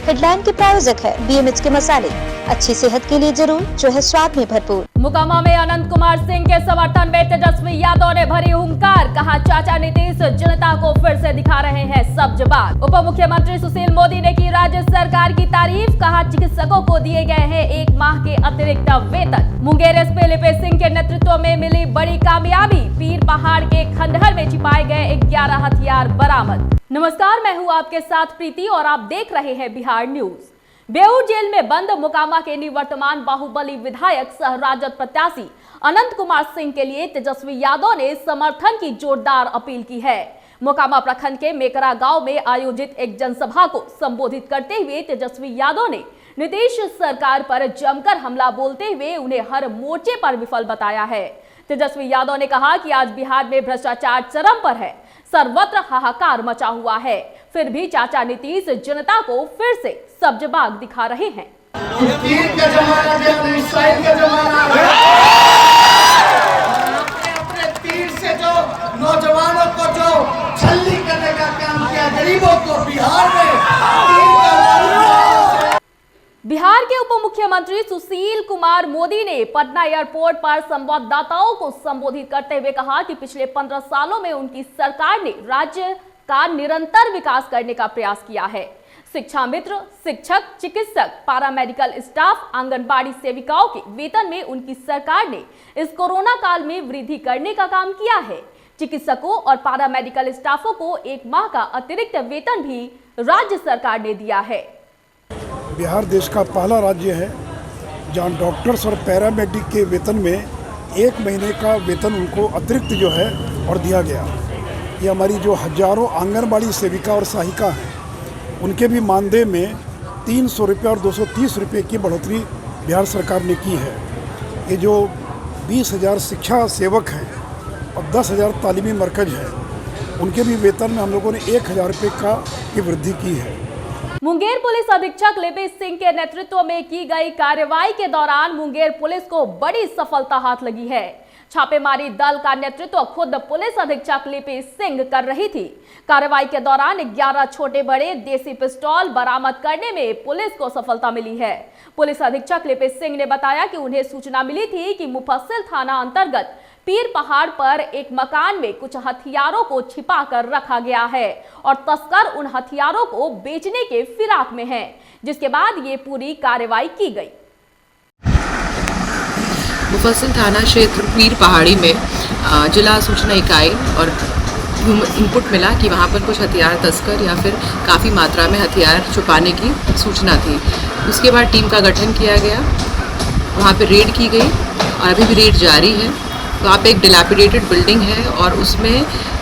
Headline के प्रायोजक है BMH के मसाले, अच्छी सेहत के लिए जरूर, जो है स्वाद में भरपूर। मोकामा में अनंत कुमार सिंह के समर्थन में तेजस्वी यादव ने भरी हुंकार, कहा चाचा नीतीश जनता को फिर से दिखा रहे हैं सब्ज बाग। उप मुख्यमंत्री सुशील मोदी ने की राज्य सरकार की तारीफ, कहा चिकित्सकों को दिए गए हैं 1 माह के अतिरिक्त वेतन। मुंगेर एसपी लिपि सिंह के नेतृत्व में मिली बड़ी कामयाबी, पीर पहाड़ के खंडहर में छिपाए गए 11 हथियार बरामद। नमस्कार, मैं हूं आपके साथ प्रीति और आप देख रहे हैं बिहार न्यूज। बेऊर जेल में बंद मोकामा के निवर्तमान बाहुबली विधायक सह राजद प्रत्याशी अनंत कुमार सिंह के लिए तेजस्वी यादव ने समर्थन की जोरदार अपील की है। मोकामा प्रखंड के मेकरा गांव में आयोजित एक जनसभा को संबोधित करते हुए तेजस्वी यादव ने नीतीश सरकार पर जमकर हमला बोलते हुए उन्हें हर मोर्चे पर विफल बताया है। तेजस्वी यादव ने कहा कि आज बिहार में भ्रष्टाचार चरम पर है, सर्वत्र हाहाकार मचा हुआ है, फिर भी चाचा नीतीश जनता को फिर से सब्ज बाग दिखा रहे हैं। तीर का जमाना है, मिसाइल का जमाना है। अपने तीर से जो नौजवानों को जो छल्ली करने का काम किया, गरीबों को बिहार बिहार के उप मुख्यमंत्री सुशील कुमार मोदी ने पटना एयरपोर्ट पर संवाददाताओं को संबोधित करते हुए कहा कि पिछले 15 सालों में उनकी सरकार ने राज्य का निरंतर विकास करने का प्रयास किया है। शिक्षा मित्र, शिक्षक, चिकित्सक, पैरामेडिकल स्टाफ, आंगनबाड़ी सेविकाओं के वेतन में उनकी सरकार ने इस कोरोना काल में वृद्धि करने का काम किया है। चिकित्सकों और पैरामेडिकल स्टाफों को 1 माह का अतिरिक्त वेतन भी राज्य सरकार ने दिया है। बिहार देश का पहला राज्य है जहां डॉक्टर्स और पैरामेडिक के वेतन में 1 महीने का वेतन उनको अतिरिक्त जो है और दिया गया। ये हमारी जो हजारों आंगनबाड़ी सेविका और सहायिका हैं उनके भी मानदेय में 300 रुपये और 230 रुपये की बढ़ोतरी बिहार सरकार ने की है। ये जो 20,000 शिक्षा सेवक हैं और 10,000 तालीमी मरकज हैं उनके भी वेतन में हम लोगों ने 1,000 रुपये की वृद्धि की है। मुंगेर पुलिस अधीक्षक लिपि सिंह के नेतृत्व में की गई कार्रवाई के दौरान मुंगेर पुलिस को बड़ी सफलता हाथ लगी है। छापेमारी दल का नेतृत्व खुद पुलिस अधीक्षक लिपि सिंह कर रही थी। कार्रवाई के दौरान 11 छोटे बड़े देसी पिस्तौल बरामद करने में पुलिस को सफलता मिली है। पुलिस अधीक्षक लिपि सिंह ने बताया कि उन्हें सूचना मिली थी कि मुफस्सिल थाना अंतर्गत पीर पहाड़ पर एक मकान में कुछ हथियारों को छिपा कर रखा गया है और तस्कर उन हथियारों को बेचने के फिराक में हैं, जिसके बाद ये पूरी कार्रवाई की गई। मुफस्सिल थाना क्षेत्र पीर पहाड़ी में जिला सूचना इकाई और इनपुट मिला कि वहाँ पर कुछ हथियार तस्कर या फिर काफ़ी मात्रा में हथियार छुपाने की सूचना थी। उसके बाद टीम का गठन किया गया, वहाँ पे रेड की गई और अभी भी रेड जारी है। वहाँ पे एक डिलैपिडेटेड बिल्डिंग है और उसमें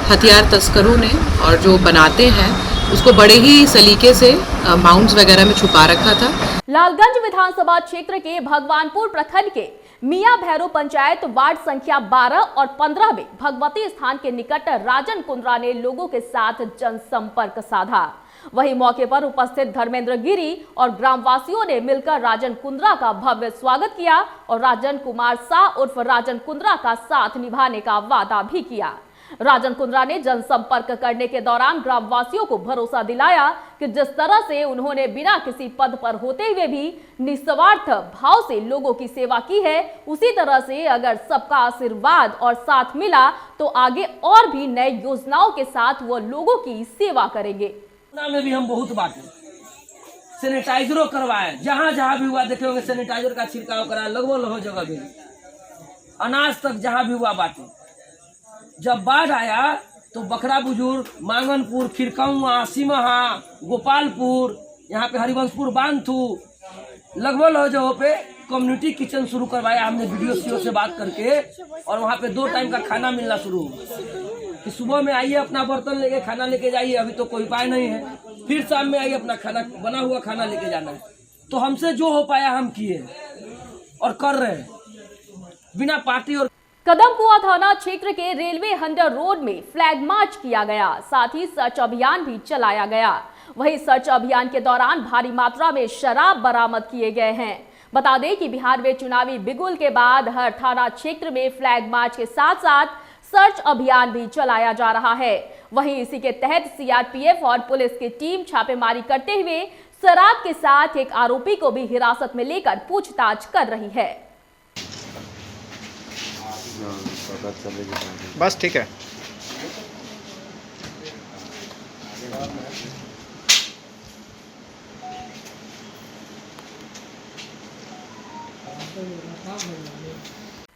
हथियार तस्करों ने और जो बनाते हैं उसको बड़े ही सलीके से माउंट्स वगैरह में छुपा रखा था। लालगंज विधानसभा क्षेत्र के भगवानपुर प्रखंड के मियां भैरो पंचायत वार्ड संख्या 12 और 15 में भगवती स्थान के निकट राजन कुंद्रा ने लोगों के साथ जनसंपर्क साधा। वहीं मौके पर उपस्थित धर्मेंद्र गिरी और ग्रामवासियों ने मिलकर राजन कुंद्रा का भव्य स्वागत किया और राजन कुमार शाह उर्फ राजन कुंद्रा का साथ निभाने का वादा भी किया। राजन कुंद्रा ने जनसंपर्क करने के दौरान ग्रामवासियों को भरोसा दिलाया कि जिस तरह से उन्होंने बिना किसी पद पर होते हुए भी निस्वार्थ भाव से लोगों की सेवा की है, उसी तरह से अगर सबका आशीर्वाद और साथ मिला तो आगे और भी नए योजनाओं के साथ वो लोगों की सेवा करेंगे। में भी हम बहुत बांटे, सैनिटाइजरों करवाए, जहाँ जहाँ भी हुआ देखे होंगे सैनिटाइजर का छिड़काव कराया, लगभग लगभग जगह भी अनाज तक जहाँ भी हुआ बांटे। जब बाढ़ आया तो बकरा बुजुर्ग, मांगनपुर, खिरकौआ, सिमहा, गोपालपुर, यहाँ पे हरिवंशपुर, बांथू, लगभग लगभग जगहों पे कम्युनिटी किचन शुरू करवाया हमने वीडियो सीओ से बात करके, और वहाँ पे 2 टाइम का खाना मिलना शुरू हुआ कि सुबह में आइए अपना बर्तन लेके खाना लेके जाइए, अभी तो कोई उपाय नहीं है, फिर शाम में आइए अपना खाना बना हुआ खाना लेके जाना है। तो हमसे जो हो पाया हम किए और कर रहे हैं बिना पार्टी और। कदमकुआं थाना क्षेत्र के रेलवे हंडर रोड में फ्लैग मार्च किया गया, साथ ही सर्च अभियान भी चलाया गया। वहीं सर्च अभियान के दौरान भारी मात्रा में शराब बरामद किए गए हैं। बता दें कि बिहार में चुनावी बिगुल के बाद हर थाना क्षेत्र में फ्लैग मार्च के साथ साथ सर्च अभियान भी चलाया जा रहा है। वहीं इसी के तहत सीआरपीएफ और पुलिस की टीम छापेमारी करते हुए शराब के साथ एक आरोपी को भी हिरासत में लेकर पूछताछ कर रही है। बस ठीक है।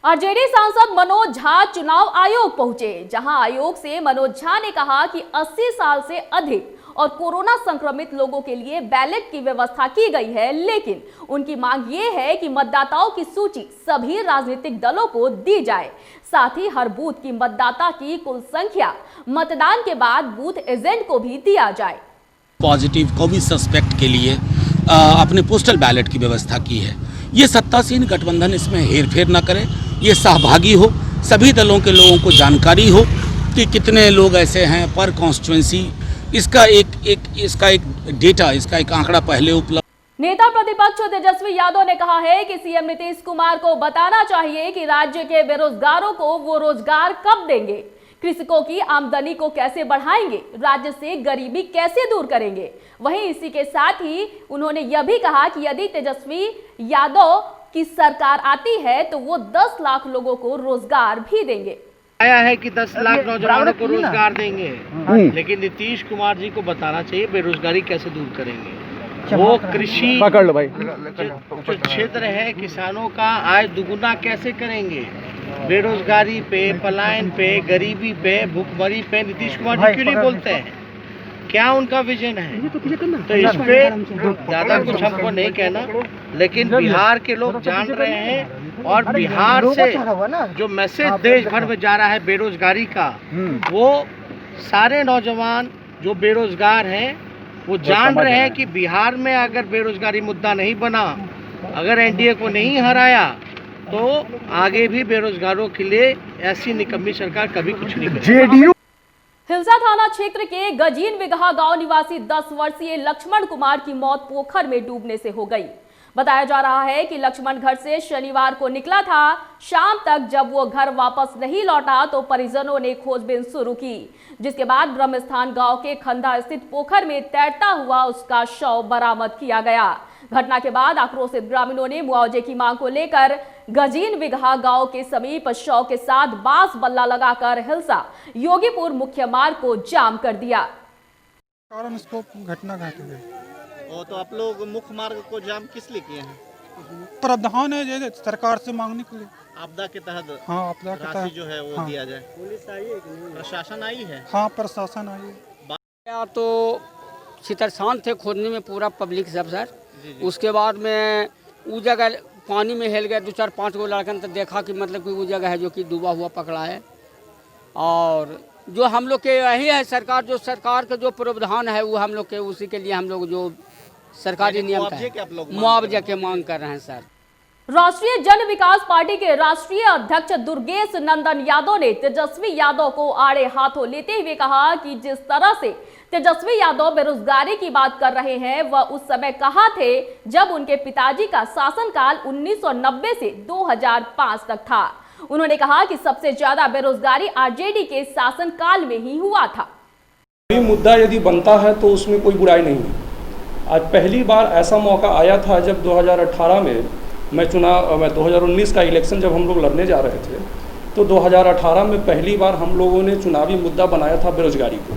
आरजेडी सांसद मनोज झा चुनाव आयोग पहुंचे, जहां आयोग से मनोज झा ने कहा कि 80 साल से अधिक और कोरोना संक्रमित लोगों के लिए बैलेट की व्यवस्था की गई है, लेकिन उनकी मांग ये है कि मतदाताओं की सूची सभी राजनीतिक दलों को दी जाए। साथ ही हर बूथ की मतदाता की कुल संख्या मतदान के बाद बूथ एजेंट को भी दिया जाए। पॉजिटिव कोविड सस्पेक्ट के लिए अपने पोस्टल बैलेट की व्यवस्था की है। ये सत्तासीन गठबंधन इसमें हेरफेर न करे, ये सहभागी हो, सभी दलों के लोगों को जानकारी हो कि कितने लोग ऐसे हैं पर कॉन्स्टिट्यूंसी। इसका एक डेटा, इसका एक आंकड़ा पहले उपलब्ध। नेता प्रतिपक्ष तेजस्वी यादव ने कहा है कि सीएम नीतीश कुमार को बताना चाहिए कि राज्य के बेरोजगारों को वो रोजगार कब देंगे, कृषकों की आमदनी को कैसे बढ़ाएंगे, राज्य से गरीबी कैसे दूर करेंगे। वहीं इसी के साथ ही उन्होंने यह भी कहा कि यदि तेजस्वी यादव की सरकार आती है तो वो 10 लाख लोगों को रोजगार भी देंगे। आया है कि 10 लाख नौजवानों को रोजगार देंगे, लेकिन नीतीश कुमार जी को बताना चाहिए बेरोजगारी कैसे दूर करेंगे। वो कृषि पकड़ लो भाई, जो क्षेत्र है किसानों का आय दुगुना कैसे करेंगे। बेरोजगारी पे, पलायन पे, गरीबी पे, भूखमरी पे नीतीश कुमार जी क्यों नहीं बोलते हैं? क्या उनका विजन है? तो इस पे ज्यादा कुछ हमको नहीं कहना, लेकिन बिहार के लोग जान रहे हैं और बिहार से जो मैसेज देश भर में जा रहा है बेरोजगारी का, वो सारे नौजवान जो बेरोजगार हैं वो जान रहे हैं कि बिहार में अगर बेरोजगारी मुद्दा नहीं बना, अगर एनडीए को नहीं हराया तो आगे भी बेरोजगारों के लिए ऐसी निकम्मी सरकार कभी कुछ नहीं करेगी। हिलसा थाना क्षेत्र के गजीन बिगहा गांव निवासी 10 वर्षीय लक्ष्मण कुमार की मौत पोखर में डूबने से हो गई। बताया जा रहा है कि लक्ष्मण घर से शनिवार को निकला था। शाम तक जब वो घर वापस नहीं लौटा तो परिजनों ने खोजबीन शुरू की, जिसके बाद ब्रह्मस्थान गांव के खंदा स्थित पोखर में तैरता हुआ उसका शव बरामद किया गया। घटना के बाद आक्रोशित ग्रामीणों ने मुआवजे की मांग को लेकर गजीन बिगहा गांव के समीप शव के साथ बांस बल्ला लगाकर हिलसा योगीपुर मुख्य मार्ग को जाम कर दिया। कारण इसको घटना घट गई। तो आप लोग मुख्य मार्ग को जाम किस लिए किए हैं? प्रावधान है ये सरकार से मांगने के लिए। आपदा के तहत? हाँ, आपदा के तहत जो है वो हाँ। दिया जाए। पुलिस आई है कि नहीं? प्रशासन आई है? हाँ, प्रशासन आई है। तो छितरसान थे खोदने में पूरा पब्लिक सब सर। उसके बाद में वो जगह पानी में हेल गए 2-4-5 गो लड़कन तो देखा कि मतलब कि वो जगह है जो कि डूबा हुआ पकड़ा है। और जो हम लोग के यही है सरकार, जो सरकार का जो प्रावधान है वो हम लोग के उसी के लिए हम लोग जो सरकारी नियम का मुआवजे के मांग कर रहे हैं सर। राष्ट्रीय जन विकास पार्टी के राष्ट्रीय अध्यक्ष दुर्गेश नंदन यादव ने तेजस्वी यादव को आड़े हाथों लेते हुए कहा कि जिस तरह से तेजस्वी यादव बेरोजगारी की बात कर रहे हैं वह उस समय कहा थे जब उनके पिताजी का शासनकाल 1990 से 2005 तक था। उन्होंने कहा कि सबसे ज्यादा बेरोजगारी आरजेडी के शासनकाल में ही हुआ था। मुद्दा यदि बनता है तो उसमें कोई बुराई नहीं है। आज पहली बार ऐसा मौका आया था जब 2018 में मैं 2019 का इलेक्शन जब हम लोग लड़ने जा रहे थे तो 2018 में पहली बार हम लोगों ने चुनावी मुद्दा बनाया था बेरोजगारी को।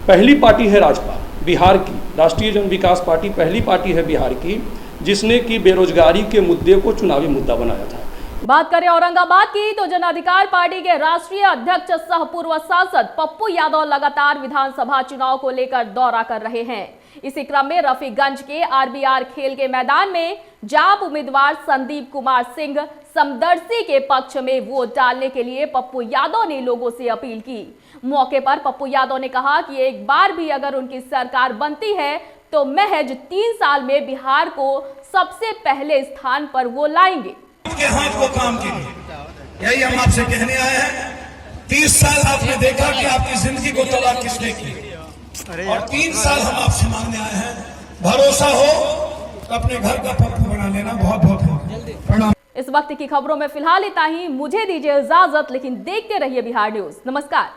पहली पार्टी है राजपा बिहार की, राष्ट्रीय जन विकास पार्टी पहली पार्टी है बिहार की जिसने कि बेरोजगारी के मुद्दे को चुनावी मुद्दा बनाया था। बात करें औरंगाबाद की तो जन अधिकार पार्टी के राष्ट्रीय अध्यक्ष सह पूर्व सांसद पप्पू यादव लगातार विधानसभा चुनाव को लेकर दौरा कर रहे हैं। इसी क्रम में रफीगंज के आरबीआर खेल के मैदान में जाप उम्मीदवार संदीप कुमार सिंह समदर्शी के पक्ष में वोट डालने के लिए पप्पू यादव ने लोगों से अपील की। मौके पर पप्पू यादव ने कहा कि एक बार भी अगर उनकी सरकार बनती है तो महज 3 साल में बिहार को सबसे पहले स्थान पर वो लाएंगे। के हाथ को काम कीजिए, यही हम आपसे कहने आए हैं। 30 साल आपने देखा कि आपकी जिंदगी को तबाह किसने की, और 3 साल हम आपसे मांगने आए हैं। भरोसा हो तो अपने घर का पप्पू बना लेना। बहुत बहुत प्रणाम। इस वक्त की खबरों में फिलहाल इतना ही। मुझे दीजिए इजाजत, लेकिन देखते रहिए बिहार न्यूज। नमस्कार।